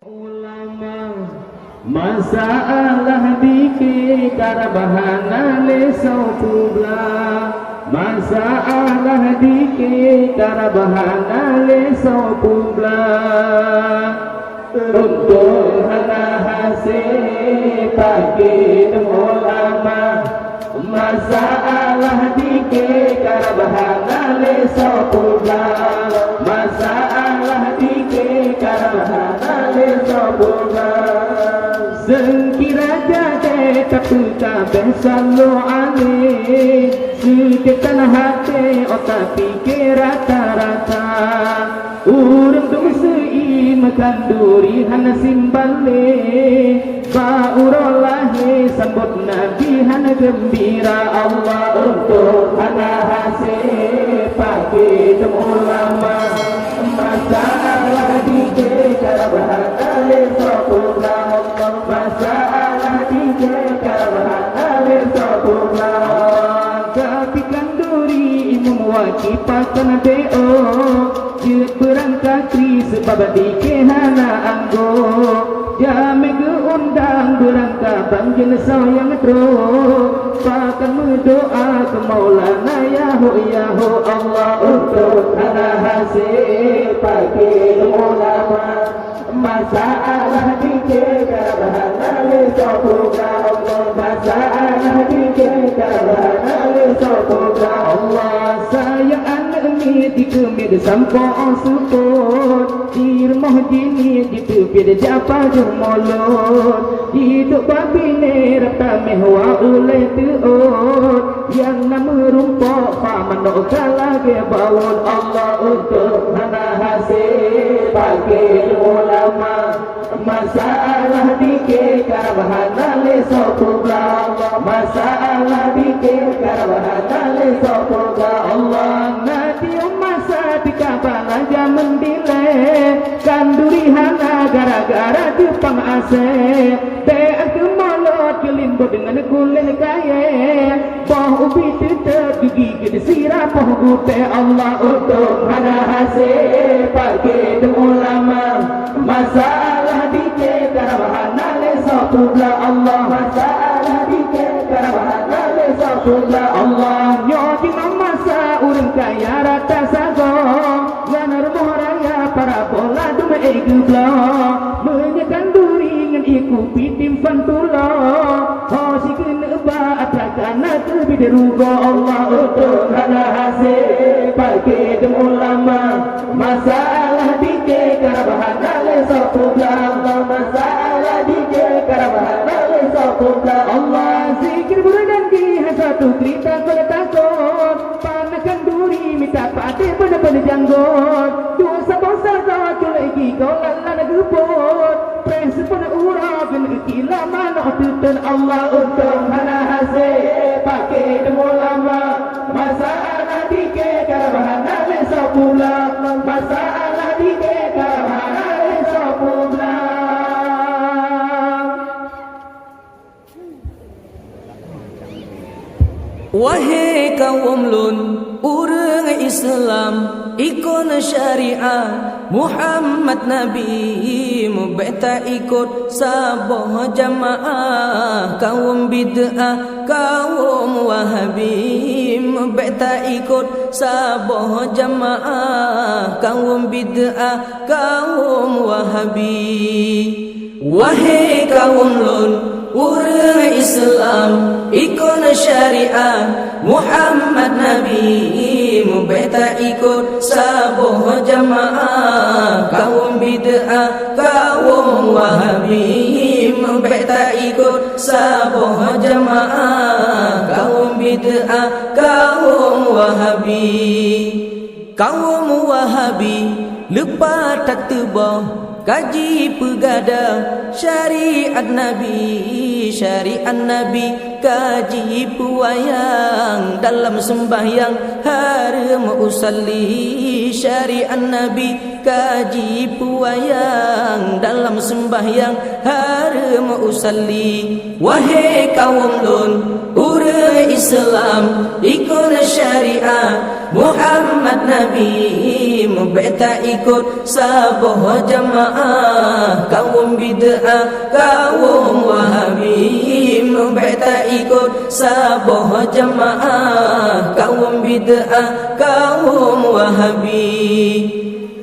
Ulama masalah dikit bahana lesau pula, masalah dikit bahana lesau pula. Untuk Hana Hasee pagi ulama masalah dikit bahana lesau pula, masalah dikit bahana lesau pula. Sekira jadi tapi kabeh selalu aneh, sekitan hati otak pikir rata-rata. Urang tu makan duri Hana simbale, Ba'urolahi sambut Nabi Hana gembira. Allah untuk Hana Hasee pagi ulama masalah dikit bahana lesau pula, masalah dikit bahana lesau pula. Kapikan duri imam wajib pakan deo, jut berangkat kri sebab dikit Hana anggo. Jame ke undang berangkat bang jenisau yang teruk, pakan berdoa ke Maulana Yahu Allah untuk Hana Hasee pagi ulama masalah dikit bahana lesau pula, masalah dikit bahana lesau pula. Allah sayang anak ni dikemid sampai support, di rumah jini di tepi japa jumolot, hidup babi ni rata mehwa ulai tuot, yang nama rumpok paman no kalah ke bawon. Allah untuk Hana Hasee pagi ulama masalah dikit bahana lesau pula, masalah dikit bahana lesau pula. Allah nanti masa dikabala jaman dile kanduri Hana gara-gara Jepang Aceh, beak kemalot kelimbut dengan kulit kaya, boh ubi tetap gigi ke sirap boh gute. Allah untuk Hana Hasee pagi ulama masalah dikit bahana lesau pula, Allah masalah dikit bahana lesau pula. Allah nyoti masa urang kaya rata sago, nganar moh raya para bola dume egubla, menyekan duri ngan iku pitim fantulo, hosi kena ba atrakana terbi derugo. Allah untuk Hana Hasee pagi ulama masalah dikit bahana lesau pula, masalah dikit bahana lesau pula. Allah zikir bulan di satu cerita pada takut, panakan duri minta patih pada janggut, dosa-dosa kau lagi kau lala gepot, pres pada urap dan kila mana tutun. Allah untuk Hana Hasee pagi ulama masalah dikit bahana lesau pula, masalah dikit bahana lesau pula. Wahai kaum lun urang Islam ikon syariah Muhammad Nabi, mubeta ikut saboh jamaah. Kaum bid'ah kaum Wahabi, mubeta ikut saboh jamaah. Kaum bid'ah kaum Wahabi. Wahai kaum lun urang Islam ikon syariah Muhammad Nabi, mubeta ikut saboh jamaah. Kaum bid'ah kaum Wahabi, mubeta ikut saboh jamaah. Kaum bid'ah kaum Wahabi. Kaum Wahabi lupa tak tebah kaji pegadang syariat Nabi, syariat Nabi kaji puayang dalam sembahyang haram usalli. Syariat Nabi kaji puayang dalam sembahyang haram usalli. Wahai kaum lun urang Islam ikut syariat Muhammad Nabi Mubeta ikut saboh jamaah Kaum bid'ah, kaum Wahabi Mubeta ikut saboh jamaah Kaum bid'ah, kaum Wahabi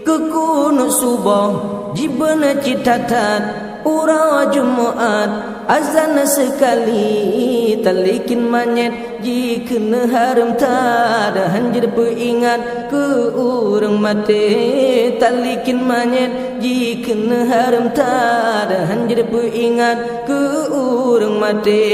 Kekunu subuh jibana citatat Ura Jumaat azan sekali talikin manyet jika haram tak ada hanjir peringat ke urang mati talikin manyet jika haram tak ada hanjir peringat ke urang mati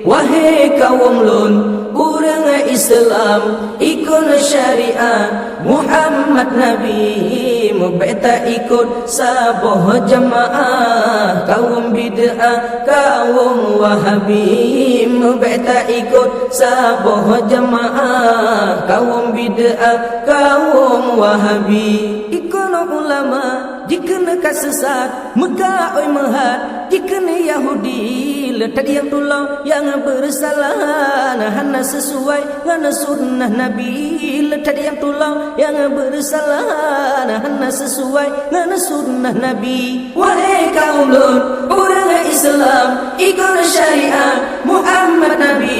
wahai kaum lun urang Islam ikut syariat Muhammad Nabi mubeta ikut saboh jamaah kaum bid'ah kaum Wahabi mubeta ikut saboh jamaah kaum bid'ah kaum Wahabi ikono ulama jika nak sesat maka oi mahat jika Yahudi letak yang tulau yang bersalah Hana sesuai dengan sunnah Nabi letak yang tulau yang bersalah Hana sesuai dengan sunnah Nabi wahai kaum lun orang Islam ikut syariat Muhammad Nabi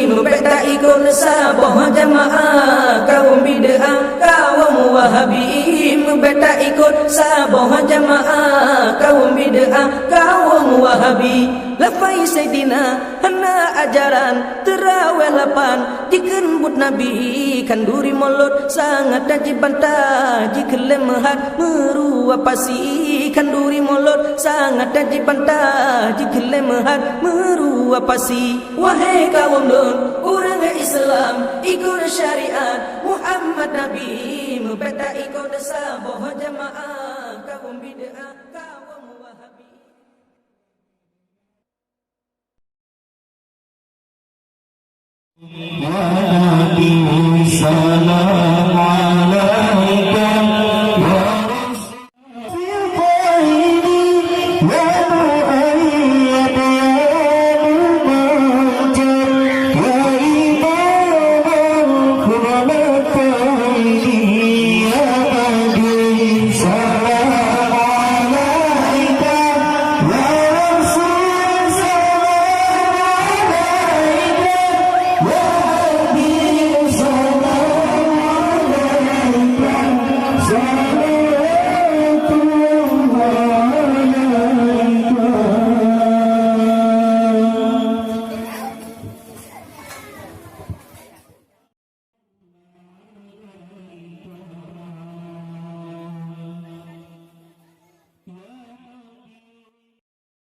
mubeta ikut saboh jamaah kaum bid'ah kaum Wahabi mubeta ikut saboh jamaah kaum bid'ah kaum Wahabi lafai Sayyidina Hana ajaran terawih 8 jikan but Nabi kanduri mulut sangat dajib bantah jika lemhat meruap pasi kanduri mulut sangat dajib bantah jika lemhat meruap pasi wahai kaum lun orang Islam ikut syariat Muhammad Nabi mubeta ikut saboh jamaah kaum bid'ah kaum Wahabi Nabi salam